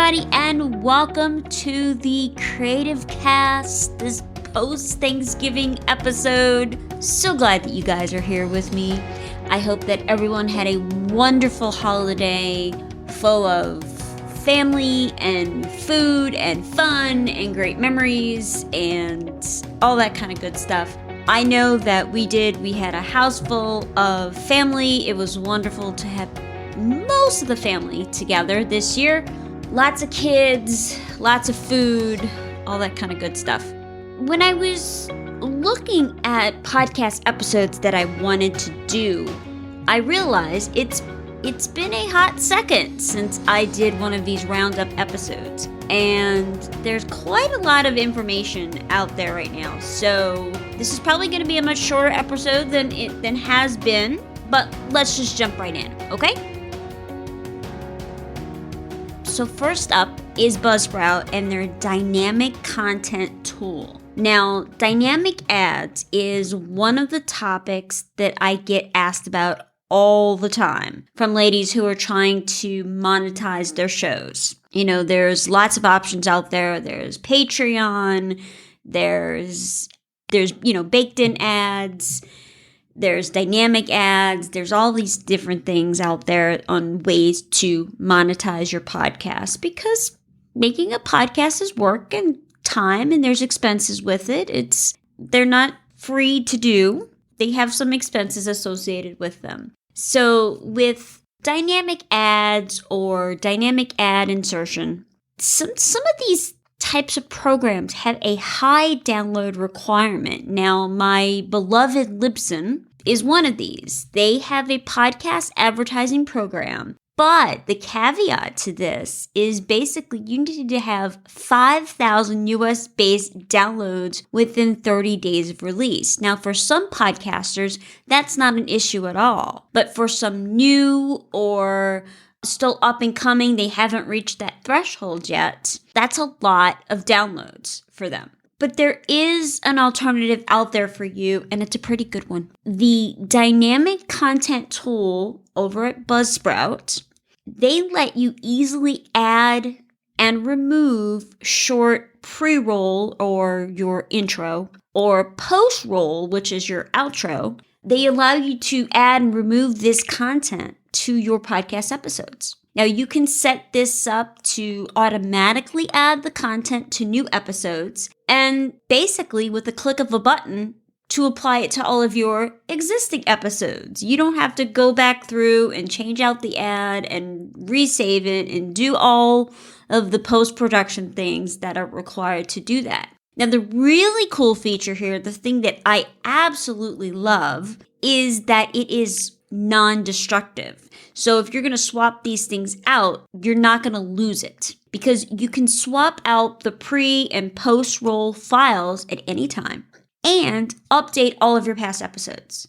everybody, and welcome to the Creative Cast, this post-Thanksgiving episode. So glad that you guys are here with me. I hope that everyone had a wonderful holiday full of family and food and fun and great memories and all that kind of good stuff. I know that we did. We had a house full of family. It was wonderful to have most of the family together this year. Lots of kids, lots of food, all that kind of good stuff. When I was looking at podcast episodes that I wanted to do, I realized it's been a hot second since I did one of these roundup episodes. And there's quite a lot of information out there right now. So this is probably going to be a much shorter episode than has been. But let's just jump right in, okay? So first up is BuzzSprout and their dynamic content tool. Now, dynamic ads is one of the topics that I get asked about all the time from ladies who are trying to monetize their shows. You know, there's lots of options out there. There's Patreon, there's baked in ads, there's dynamic ads, there's all these different things out there on ways to monetize your podcast, because making a podcast is work and time and there's expenses with it. They're not free to do. They have some expenses associated with them. So with dynamic ads or dynamic ad insertion, some of these types of programs have a high download requirement. Now, my beloved Libsyn is one of these. They have a podcast advertising program, but the caveat to this is basically you need to have 5,000 US-based downloads within 30 days of release. Now, for some podcasters, that's not an issue at all. But for some new or still up and coming, they haven't reached that threshold yet, that's a lot of downloads for them. But there is an alternative out there for you, and it's a pretty good one. The dynamic content tool over at BuzzSprout, they let you easily add and remove short pre-roll or your intro, or post-roll, which is your outro. They allow you to add and remove this content to your podcast episodes. Now, you can set this up to automatically add the content to new episodes, and basically with the click of a button to apply it to all of your existing episodes. You don't have to go back through and change out the ad and resave it and do all of the post-production things that are required to do that. Now, the really cool feature here, the thing that I absolutely love, is that it is non-destructive. So if you're going to swap these things out, you're not going to lose it, because you can swap out the pre and post roll files at any time and update all of your past episodes,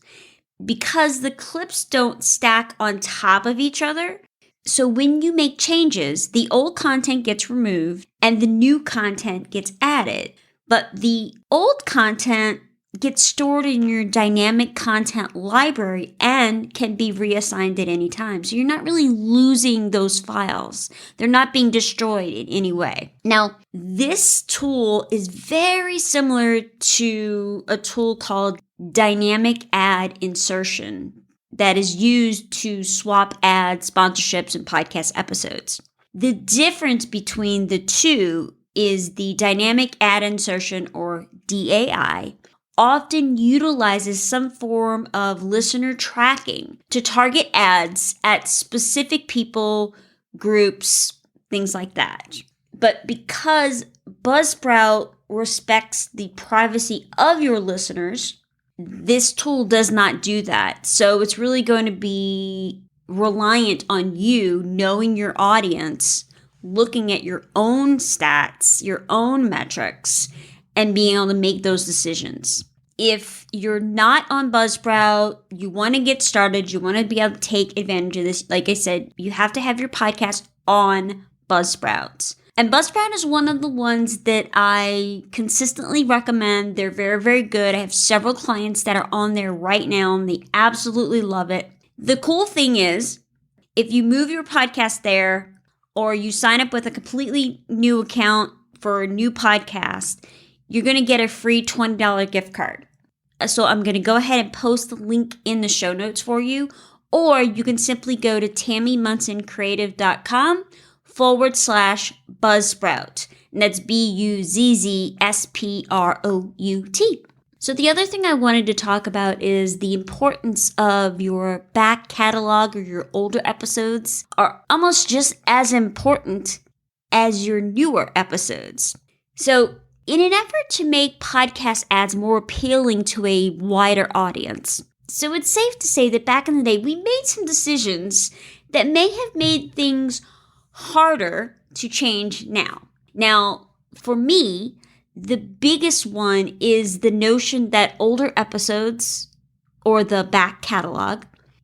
because the clips don't stack on top of each other. So when you make changes, the old content gets removed and the new content gets added, but the old content gets stored in your dynamic content library and can be reassigned at any time. So you're not really losing those files. They're not being destroyed in any way. Now, this tool is very similar to a tool called dynamic ad insertion that is used to swap ads, sponsorships, and podcast episodes. The difference between the two is the dynamic ad insertion, or DAI, often utilizes some form of listener tracking to target ads at specific people, groups, things like that. But because BuzzSprout respects the privacy of your listeners, this tool does not do that. So it's really going to be reliant on you knowing your audience, looking at your own stats, your own metrics, and being able to make those decisions. If you're not on BuzzSprout, you want to get started, you want to be able to take advantage of this, like I said, you have to have your podcast on BuzzSprout. And BuzzSprout is one of the ones that I consistently recommend. They're very, very good. I have several clients that are on there right now, and they absolutely love it. The cool thing is, if you move your podcast there, or you sign up with a completely new account for a new podcast, you're going to get a free $20 gift card. So I'm going to go ahead and post the link in the show notes for you, or you can simply go to tammymunsonCreative.com/Buzzsprout. And that's BuzzSprout. So the other thing I wanted to talk about is the importance of your back catalog, or your older episodes are almost just as important as your newer episodes. So in an effort to make podcast ads more appealing to a wider audience, so it's safe to say that back in the day, we made some decisions that may have made things harder to change now. Now, for me, the biggest one is the notion that older episodes, or the back catalog,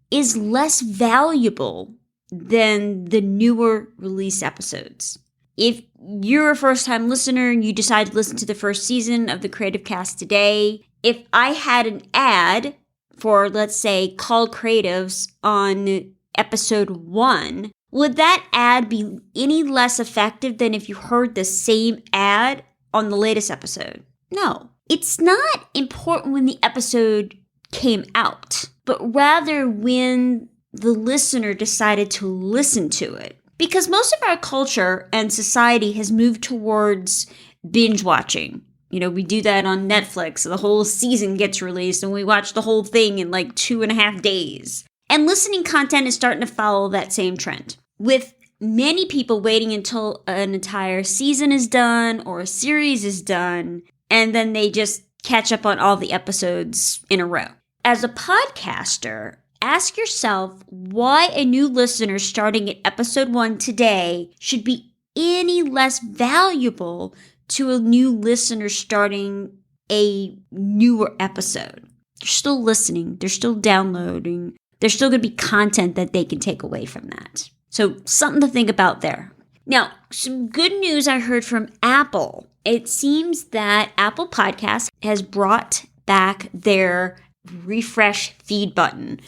is less valuable than the newer release episodes. If you're a first-time listener and you decide to listen to the first season of the Creative Cast today, if I had an ad for, let's say, Call Creatives on episode 1, would that ad be any less effective than if you heard the same ad on the latest episode? No. It's not important when the episode came out, but rather when the listener decided to listen to it. Because most of our culture and society has moved towards binge watching. We do that on Netflix. The whole season gets released and we watch the whole thing in like 2.5 days. And listening content is starting to follow that same trend, with many people waiting until an entire season is done or a series is done, and then they just catch up on all the episodes in a row. As a podcaster, ask yourself why a new listener starting at episode 1 today should be any less valuable to a new listener starting a newer episode. They're still listening. They're still downloading. There's still going to be content that they can take away from that. So something to think about there. Now, some good news I heard from Apple. It seems that Apple Podcasts has brought back their refresh feed button.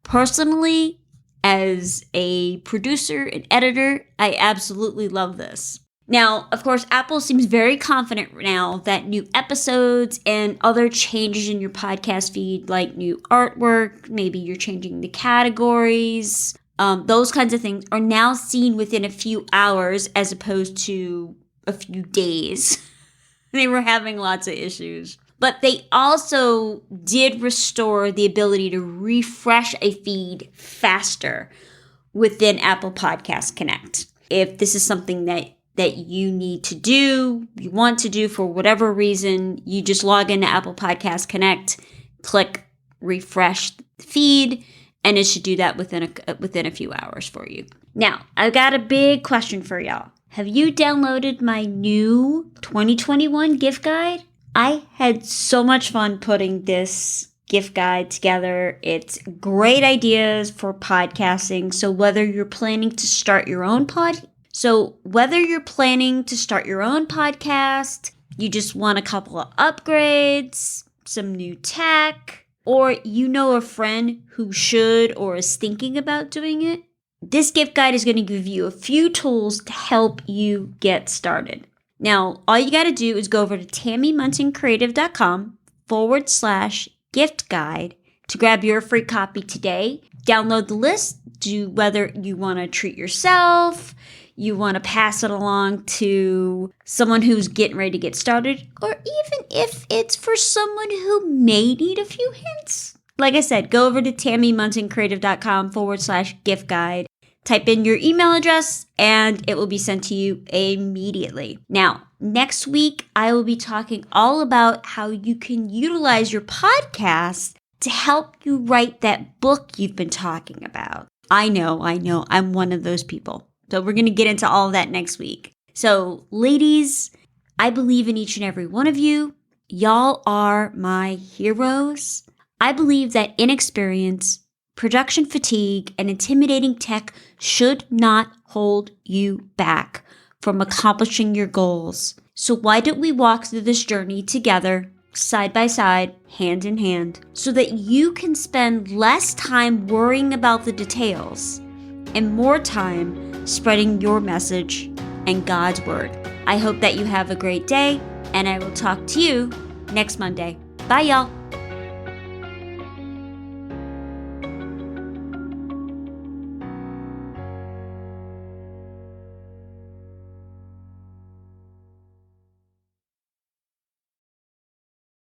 Personally, as a producer and editor, I absolutely love this. Now, of course, Apple seems very confident now that new episodes and other changes in your podcast feed, like new artwork, maybe you're changing the categories, those kinds of things are now seen within a few hours as opposed to a few days. They were having lots of issues. But they also did restore the ability to refresh a feed faster within Apple Podcast Connect. If this is something that you need to do, you want to do for whatever reason, you just log into Apple Podcast Connect, click refresh feed, and it should do that within a few hours for you. Now, I've got a big question for y'all. Have you downloaded my new 2021 gift guide? I had so much fun putting this gift guide together. It's great ideas for podcasting. So whether you're planning to start your own podcast, you just want a couple of upgrades, some new tech, or you know a friend who should or is thinking about doing it, this gift guide is going to give you a few tools to help you get started. Now, all you got to do is go over to tammymunsonCreative.com/gift guide to grab your free copy today. Download the list. Do whether you want to treat yourself, you want to pass it along to someone who's getting ready to get started, or even if it's for someone who may need a few hints. Like I said, go over to tammymunsonCreative.com/gift guide. Type in your email address and it will be sent to you immediately. Now, next week, I will be talking all about how you can utilize your podcast to help you write that book you've been talking about. I know, I'm one of those people. So we're going to get into all of that next week. So, ladies, I believe in each and every one of you. Y'all are my heroes. I believe that inexperience, production fatigue, and intimidating tech should not hold you back from accomplishing your goals. So why don't we walk through this journey together, side by side, hand in hand, so that you can spend less time worrying about the details and more time spreading your message and God's word. I hope that you have a great day, and I will talk to you next Monday. Bye, y'all.